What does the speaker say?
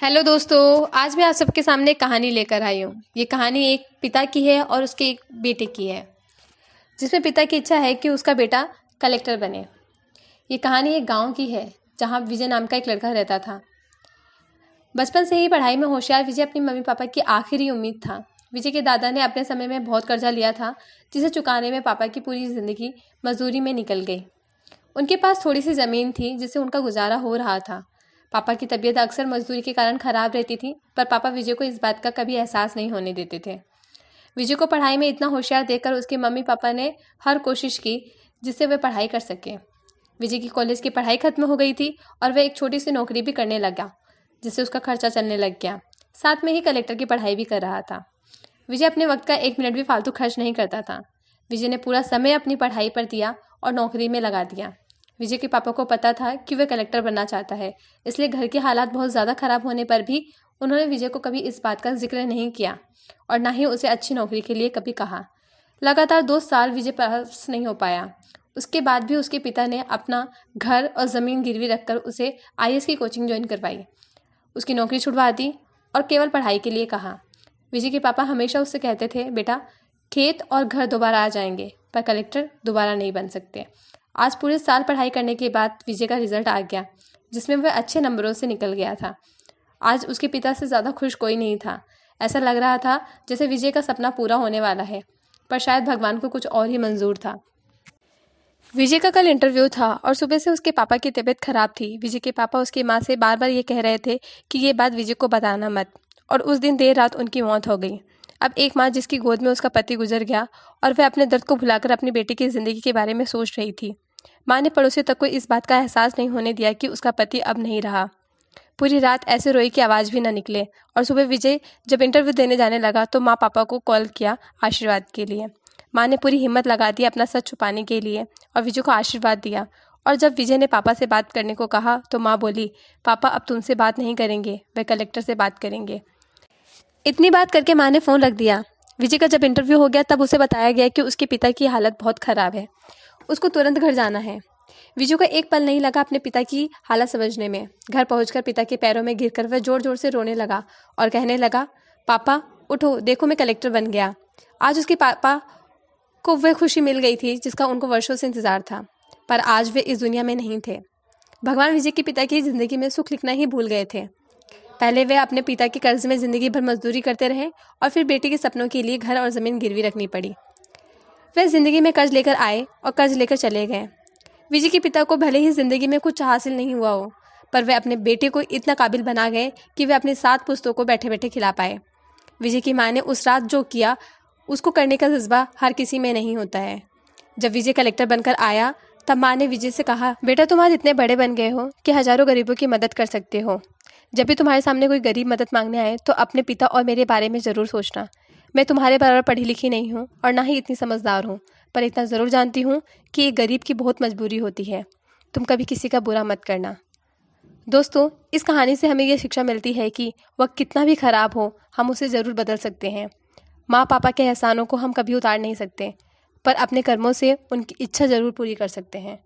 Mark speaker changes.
Speaker 1: Hello दोस्तों, आज मैं आप सबके सामने एक कहानी लेकर आई हूँ। ये कहानी एक पिता की है और उसके एक बेटे की है, जिसमें पिता की इच्छा है कि उसका बेटा कलेक्टर बने। ये कहानी एक गांव की है, जहाँ विजय नाम का एक लड़का रहता था। बचपन से ही पढ़ाई में होशियार विजय अपनी मम्मी पापा की आखिरी उम्मीद था। विजय के दादा ने अपने समय में बहुत कर्जा लिया था, जिसे चुकाने में पापा की पूरी जिंदगी मजदूरी में निकल गई। उनके पास थोड़ी सी ज़मीन थी, जिससे उनका गुजारा हो रहा था। पापा की तबीयत अक्सर मजदूरी के कारण खराब रहती थी, पर पापा विजय को इस बात का कभी एहसास नहीं होने देते थे। विजय को पढ़ाई में इतना होशियार देखकर उसके मम्मी पापा ने हर कोशिश की जिससे वह पढ़ाई कर सके। विजय की कॉलेज की पढ़ाई खत्म हो गई थी और वह एक छोटी सी नौकरी भी करने लगा, जिससे उसका खर्चा चलने लग गया। साथ में ही कलेक्टर की पढ़ाई भी कर रहा था। विजय अपने वक्त का एक मिनट भी फालतू खर्च नहीं करता था। विजय ने पूरा समय अपनी पढ़ाई पर दिया और नौकरी में लगा दिया। विजय के पापा को पता था कि वह कलेक्टर बनना चाहता है, इसलिए घर के हालात बहुत ज़्यादा खराब होने पर भी उन्होंने विजय को कभी इस बात का जिक्र नहीं किया और ना ही उसे अच्छी नौकरी के लिए कभी कहा। लगातार 2 साल विजय पास नहीं हो पाया। उसके बाद भी उसके पिता ने अपना घर और ज़मीन गिरवी रखकर उसे आईएएस की कोचिंग ज्वाइन करवाई, उसकी नौकरी छुड़वा दी और केवल पढ़ाई के लिए कहा। विजय के पापा हमेशा उससे कहते थे, बेटा खेत और घर दोबारा आ जाएंगे, पर कलेक्टर दोबारा नहीं बन सकते। आज पूरे साल पढ़ाई करने के बाद विजय का रिजल्ट आ गया, जिसमें वह अच्छे नंबरों से निकल गया था। आज उसके पिता से ज़्यादा खुश कोई नहीं था। ऐसा लग रहा था जैसे विजय का सपना पूरा होने वाला है, पर शायद भगवान को कुछ और ही मंजूर था। विजय का कल इंटरव्यू था और सुबह से उसके पापा की तबीयत खराब थी। विजय के पापा उसकी माँ से बार बार ये कह रहे थे कि ये बात विजय को बताना मत, और उस दिन देर रात उनकी मौत हो गई। अब एक माँ जिसकी गोद में उसका पति गुजर गया और वह अपने दर्द को भुलाकर अपनी बेटी की ज़िंदगी के बारे में सोच रही थी। माँ ने पड़ोसियों तक को इस बात का एहसास नहीं होने दिया कि उसका पति अब नहीं रहा। पूरी रात ऐसे रोई कि आवाज़ भी न निकले, और सुबह विजय जब इंटरव्यू देने जाने लगा तो माँ पापा को कॉल किया आशीर्वाद के लिए। माँ ने पूरी हिम्मत लगा दी अपना सच छुपाने के लिए और विजय को आशीर्वाद दिया। और जब विजय ने पापा से बात करने को कहा तो माँ बोली, पापा अब तुमसे बात नहीं करेंगे, वह कलेक्टर से बात करेंगे। इतनी बात करके माँ ने फ़ोन रख दिया। विजय का जब इंटरव्यू हो गया तब उसे बताया गया कि उसके पिता की हालत बहुत ख़राब है, उसको तुरंत घर जाना है। विजय को एक पल नहीं लगा अपने पिता की हालत समझने में। घर पहुंचकर पिता के पैरों में गिरकर वह जोर जोर से रोने लगा और कहने लगा, पापा उठो, देखो मैं कलेक्टर बन गया। आज उसके पापा को वह खुशी मिल गई थी जिसका उनको वर्षों से इंतजार था, पर आज वे इस दुनिया में नहीं थे। भगवान विजय के पिता की ज़िंदगी में सुख लिखना ही भूल गए थे। पहले वे अपने पिता के कर्ज में ज़िंदगी भर मजदूरी करते रहे और फिर बेटे के सपनों के लिए घर और ज़मीन गिरवी रखनी पड़ी। वे ज़िंदगी में कर्ज लेकर आए और कर्ज लेकर चले गए। विजय के पिता को भले ही ज़िंदगी में कुछ हासिल नहीं हुआ हो, पर वे अपने बेटे को इतना काबिल बना गए कि वे अपने 7 पुस्तों को बैठे बैठे खिला पाए। विजय की माँ ने उस रात जो किया उसको करने का जज्बा हर किसी में नहीं होता है। जब विजय कलेक्टर बनकर आया तब माँ ने विजय से कहा, बेटा तुम आज इतने बड़े बन गए हो कि हज़ारों गरीबों की मदद कर सकते हो। जब भी तुम्हारे सामने कोई गरीब मदद मांगने आए तो अपने पिता और मेरे बारे में ज़रूर सोचना। मैं तुम्हारे बराबर पढ़ी लिखी नहीं हूँ और ना ही इतनी समझदार हूँ, पर इतना ज़रूर जानती हूँ कि एक गरीब की बहुत मजबूरी होती है। तुम कभी किसी का बुरा मत करना। दोस्तों, इस कहानी से हमें यह शिक्षा मिलती है कि वक्त कितना भी ख़राब हो, हम उसे ज़रूर बदल सकते हैं। माँ पापा के एहसानों को हम कभी उतार नहीं सकते, पर अपने कर्मों से उनकी इच्छा ज़रूर पूरी कर सकते हैं।